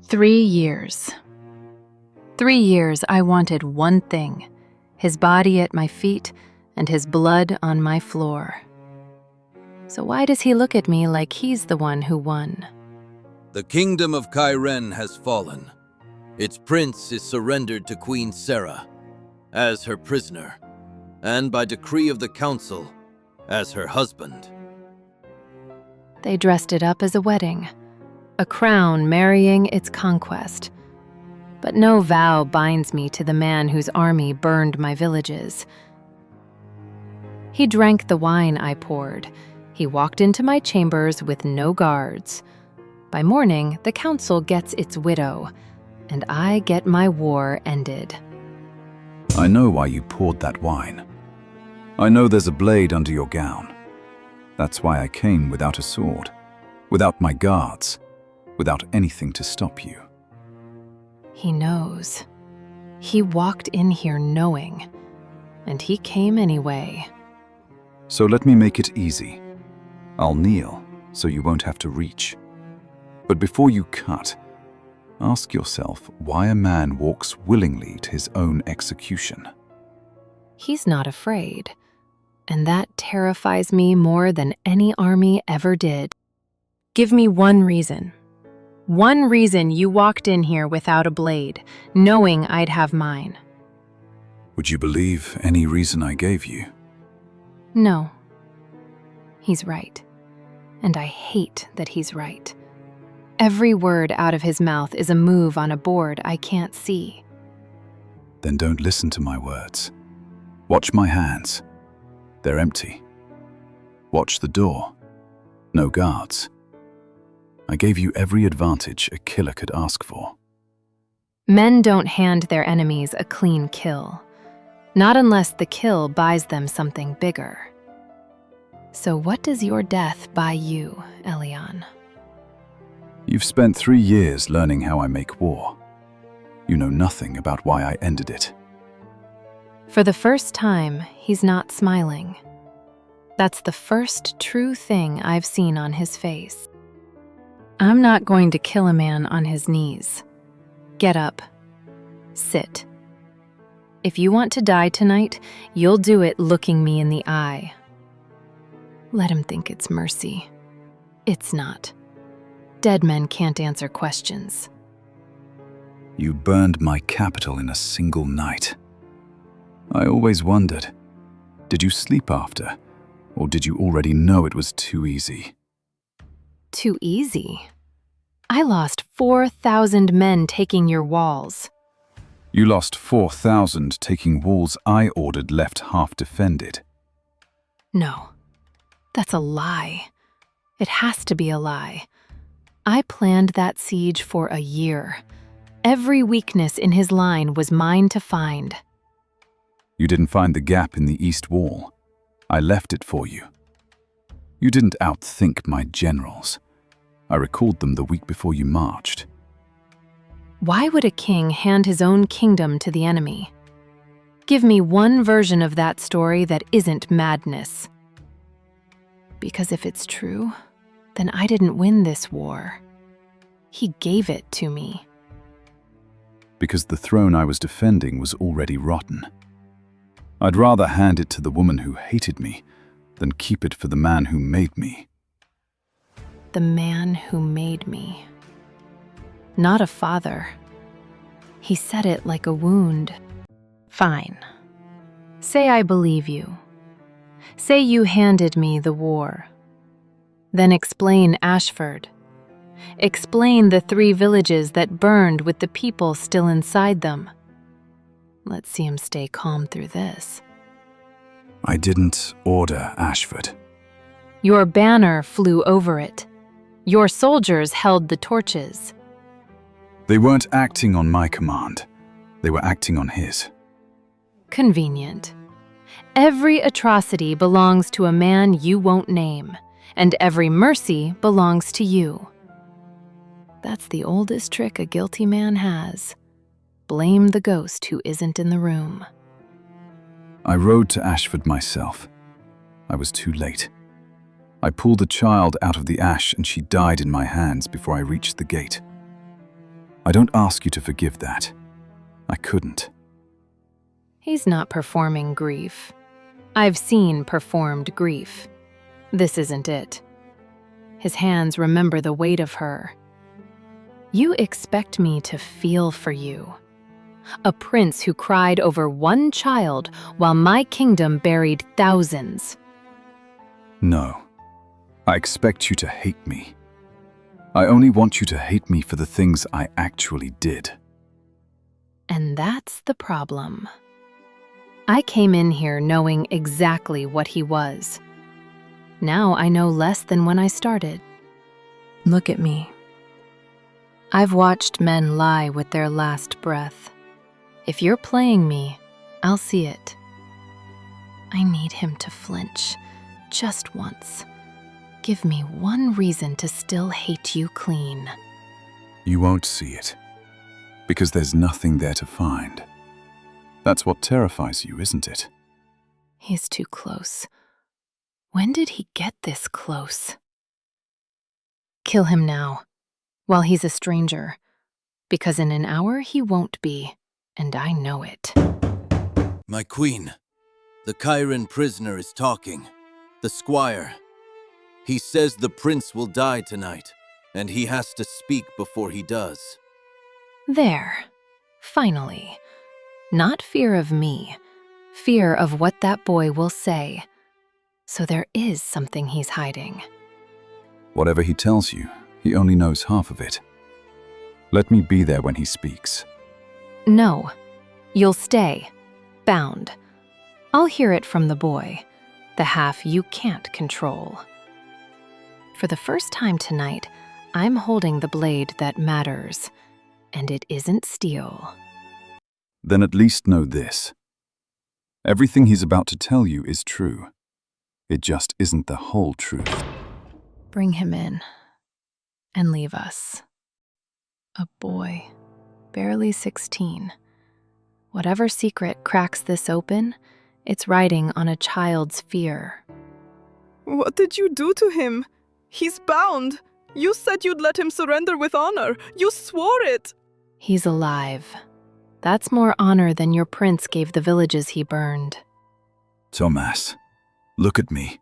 3 years. 3 years I wanted one thing, his body at my feet and his blood on my floor. So why does he look at me like he's the one who won? The kingdom of Kairen has fallen. Its prince is surrendered to Queen Sarah as her prisoner, and by decree of the council, as her husband. They dressed it up as a wedding, a crown marrying its conquest. But no vow binds me to the man whose army burned my villages. He drank the wine I poured. He walked into my chambers with no guards. By morning, the council gets its widow, and I get my war ended. I know why you poured that wine. I know there's a blade under your gown. That's why I came without a sword, without my guards, without anything to stop you. He knows. He walked in here knowing, and he came anyway. So let me make it easy. I'll kneel so you won't have to reach. But before you cut, ask yourself why a man walks willingly to his own execution. He's not afraid, and that terrifies me more than any army ever did. Give me one reason. One reason you walked in here without a blade, knowing I'd have mine. Would you believe any reason I gave you? No. He's right. And I hate that he's right. Every word out of his mouth is a move on a board I can't see. Then don't listen to my words. Watch my hands. They're empty. Watch the door. No guards. I gave you every advantage a killer could ask for. Men don't hand their enemies a clean kill. Not unless the kill buys them something bigger. So what does your death buy you, Elian? You've spent 3 years learning how I make war. You know nothing about why I ended it. For the first time, he's not smiling. That's the first true thing I've seen on his face. I'm not going to kill a man on his knees. Get up. Sit. If you want to die tonight, you'll do it looking me in the eye. Let him think it's mercy. It's not. Dead men can't answer questions. You burned my capital in a single night. I always wondered, did you sleep after, or did you already know it was too easy? Too easy? I lost 4,000 men taking your walls. You lost 4,000 taking walls I ordered left half defended. No, that's a lie. It has to be a lie. I planned that siege for a year. Every weakness in his line was mine to find. You didn't find the gap in the east wall. I left it for you. You didn't outthink my generals. I recalled them the week before you marched. Why would a king hand his own kingdom to the enemy? Give me one version of that story that isn't madness. Because if it's true, then I didn't win this war. He gave it to me. Because the throne I was defending was already rotten. I'd rather hand it to the woman who hated me than keep it for the man who made me. The man who made me. Not a father. He said it like a wound. Fine. Say I believe you. Say you handed me the war. Then explain Ashford. Explain the 3 villages that burned with the people still inside them. Let's see him stay calm through this. I didn't order Ashford. Your banner flew over it. Your soldiers held the torches. They weren't acting on my command. They were acting on his. Convenient. Every atrocity belongs to a man you won't name, and every mercy belongs to you. That's the oldest trick a guilty man has. Blame the ghost who isn't in the room. I rode to Ashford myself. I was too late. I pulled the child out of the ash and she died in my hands before I reached the gate. I don't ask you to forgive that. I couldn't. He's not performing grief. I've seen performed grief. This isn't it. His hands remember the weight of her. You expect me to feel for you. A prince who cried over one child while my kingdom buried thousands. No. I expect you to hate me. I only want you to hate me for the things I actually did. And that's the problem. I came in here knowing exactly what he was. Now I know less than when I started. Look at me. I've watched men lie with their last breath. If you're playing me, I'll see it. I need him to flinch, just once. Give me one reason to still hate you clean. You won't see it. Because there's nothing there to find. That's what terrifies you, isn't it? He's too close. When did he get this close? Kill him now, while he's a stranger. Because in an hour he won't be, and I know it. My queen, the Kairen prisoner is talking. The squire. He says the prince will die tonight, and he has to speak before he does. There. Finally. Not fear of me. Fear of what that boy will say. So there is something he's hiding. Whatever he tells you, he only knows half of it. Let me be there when he speaks. No. You'll stay. Bound. I'll hear it from the boy. The half you can't control. For the first time tonight, I'm holding the blade that matters. And it isn't steel. Then at least know this. Everything he's about to tell you is true. It just isn't the whole truth. Bring him in. And leave us. A boy. Barely 16. Whatever secret cracks this open, it's riding on a child's fear. What did you do to him? He's bound. You said you'd let him surrender with honor. You swore it. He's alive. That's more honor than your prince gave the villages he burned. Thomas, look at me.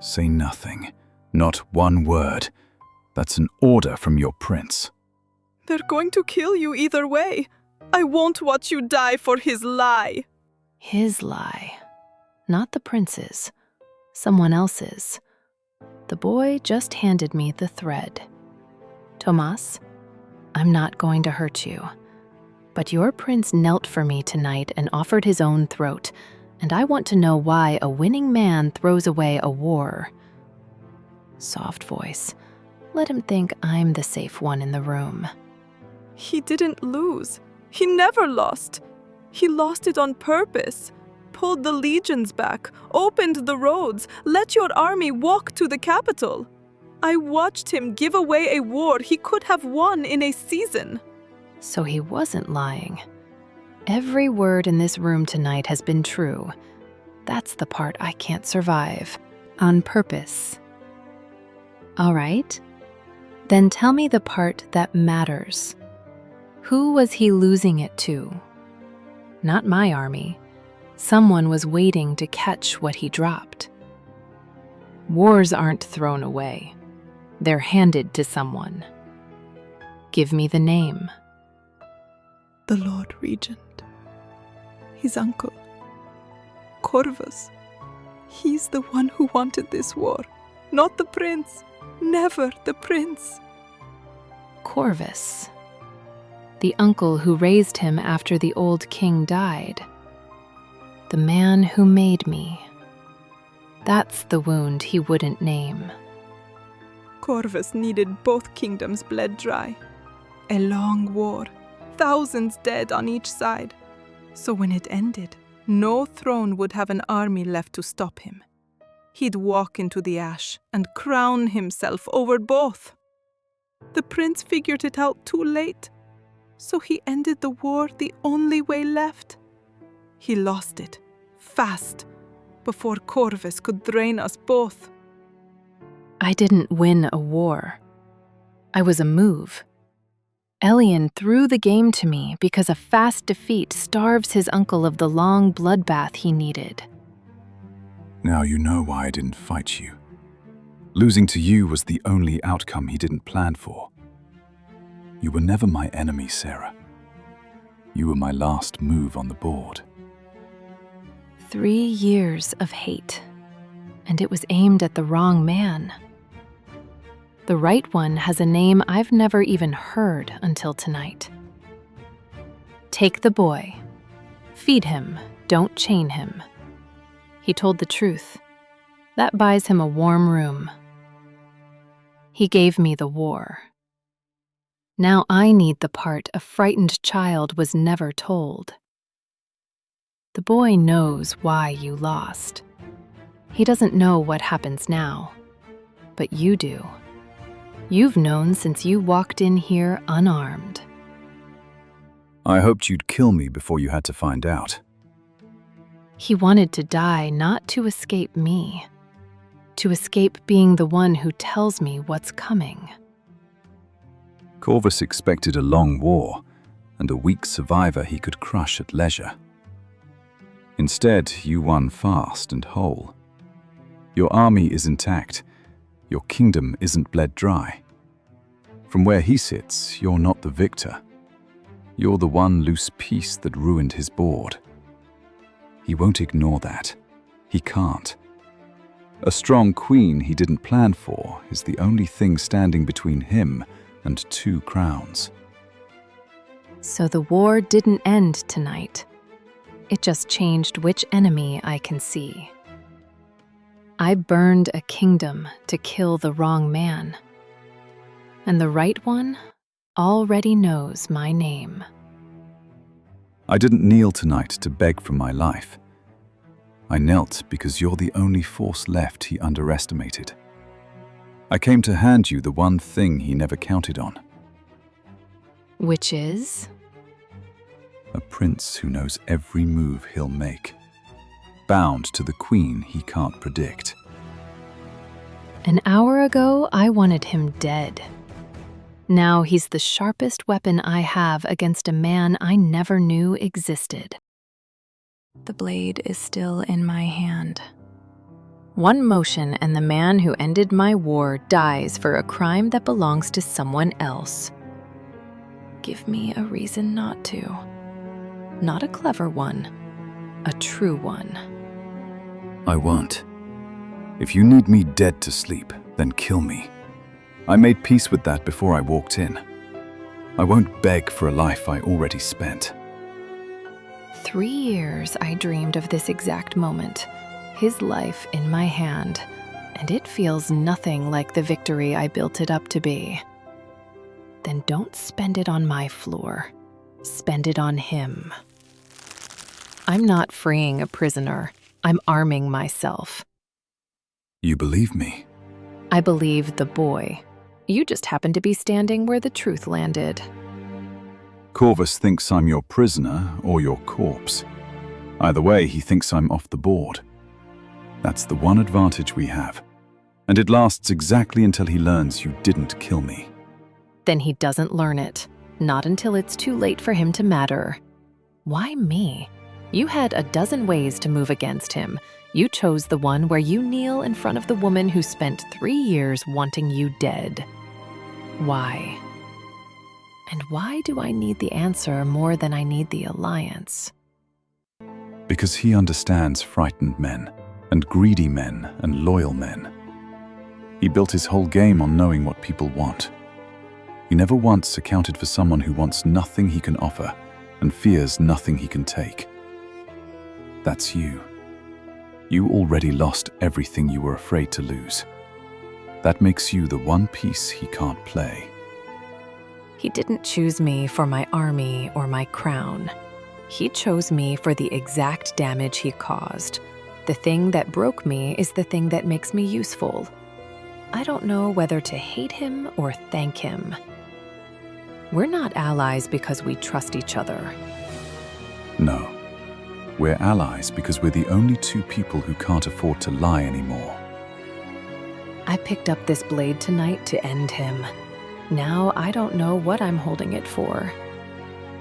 Say nothing. Not one word. That's an order from your prince. They're going to kill you either way. I won't watch you die for his lie. His lie. Not the prince's. Someone else's. The boy just handed me the thread. Tomas, I'm not going to hurt you. But your prince knelt for me tonight and offered his own throat, and I want to know why a winning man throws away a war. Soft voice. Let him think I'm the safe one in the room. He didn't lose. He never lost. He lost it on purpose. Pulled the legions back, opened the roads, let your army walk to the capital. I watched him give away a war he could have won in a season. So he wasn't lying. Every word in this room tonight has been true. That's the part I can't survive. On purpose. All right. Then tell me the part that matters. Who was he losing it to? Not my army. Someone was waiting to catch what he dropped. Wars aren't thrown away. They're handed to someone. Give me the name. The Lord Regent. His uncle. Corvus. He's the one who wanted this war. Not the prince. Never the prince. Corvus. The uncle who raised him after the old king died. The man who made me. That's the wound he wouldn't name. Corvus needed both kingdoms bled dry. A long war, thousands dead on each side. So when it ended, no throne would have an army left to stop him. He'd walk into the ash and crown himself over both. The prince figured it out too late, so he ended the war the only way left. He lost it, fast, before Corvus could drain us both. I didn't win a war. I was a move. Elian threw the game to me because a fast defeat starves his uncle of the long bloodbath he needed. Now you know why I didn't fight you. Losing to you was the only outcome he didn't plan for. You were never my enemy, Sarah. You were my last move on the board. 3 years of hate, and it was aimed at the wrong man. The right one has a name I've never even heard until tonight. Take the boy. Feed him, don't chain him. He told the truth. That buys him a warm room. He gave me the war. Now I need the part a frightened child was never told. The boy knows why you lost. He doesn't know what happens now, but you do. You've known since you walked in here unarmed. I hoped you'd kill me before you had to find out. He wanted to die not to escape me, to escape being the one who tells me what's coming. Corvus expected a long war and a weak survivor he could crush at leisure. Instead, you won fast and whole. Your army is intact. Your kingdom isn't bled dry. From where he sits, you're not the victor. You're the one loose piece that ruined his board. He won't ignore that. He can't. A strong queen he didn't plan for is the only thing standing between him and 2 crowns. So the war didn't end tonight. It just changed which enemy I can see. I burned a kingdom to kill the wrong man. And the right one already knows my name. I didn't kneel tonight to beg for my life. I knelt because you're the only force left he underestimated. I came to hand you the one thing he never counted on. Which is? A prince who knows every move he'll make. Bound to the queen he can't predict. An hour ago, I wanted him dead. Now he's the sharpest weapon I have against a man I never knew existed. The blade is still in my hand. One motion and the man who ended my war dies for a crime that belongs to someone else. Give me a reason not to. Not a clever one, a true one. I won't. If you need me dead to sleep, then kill me. I made peace with that before I walked in. I won't beg for a life I already spent. 3 years I dreamed of this exact moment, his life in my hand, and it feels nothing like the victory I built it up to be. Then don't spend it on my floor. Spend it on him. I'm not freeing a prisoner. I'm arming myself. You believe me? I believe the boy. You just happen to be standing where the truth landed. Corvus thinks I'm your prisoner or your corpse. Either way, he thinks I'm off the board. That's the one advantage we have. And it lasts exactly until he learns you didn't kill me. Then he doesn't learn it. Not until it's too late for him to matter. Why me? You had a dozen ways to move against him. You chose the one where you kneel in front of the woman who spent 3 years wanting you dead. Why? And why do I need the answer more than I need the alliance? Because he understands frightened men, and greedy men, and loyal men. He built his whole game on knowing what people want. He never once accounted for someone who wants nothing he can offer and fears nothing he can take. That's you. You already lost everything you were afraid to lose. That makes you the one piece he can't play. He didn't choose me for my army or my crown. He chose me for the exact damage he caused. The thing that broke me is the thing that makes me useful. I don't know whether to hate him or thank him. We're not allies because we trust each other. No. We're allies because we're the only 2 people who can't afford to lie anymore. I picked up this blade tonight to end him. Now I don't know what I'm holding it for.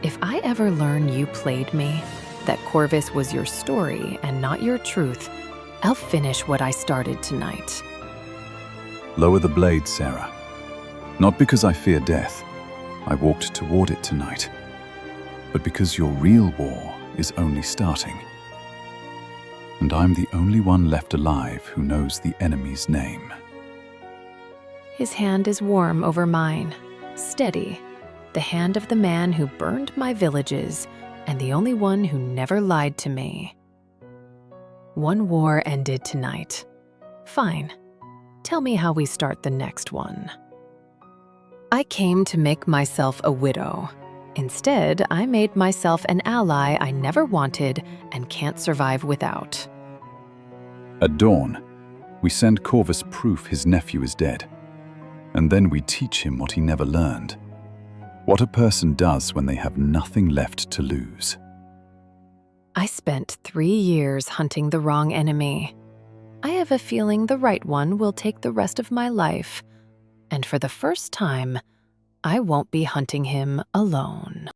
If I ever learn you played me, that Corvus was your story and not your truth, I'll finish what I started tonight. Lower the blade, Sarah. Not because I fear death. I walked toward it tonight. But because your real war is only starting. And I'm the only one left alive who knows the enemy's name. His hand is warm over mine, steady, the hand of the man who burned my villages and the only one who never lied to me. One war ended tonight. Fine. Tell me how we start the next one. I came to make myself a widow. Instead, I made myself an ally I never wanted and can't survive without. At dawn, we send Corvus proof his nephew is dead. And then we teach him what he never learned. What a person does when they have nothing left to lose. I spent 3 years hunting the wrong enemy. I have a feeling the right one will take the rest of my life. And for the first time, I won't be hunting him alone.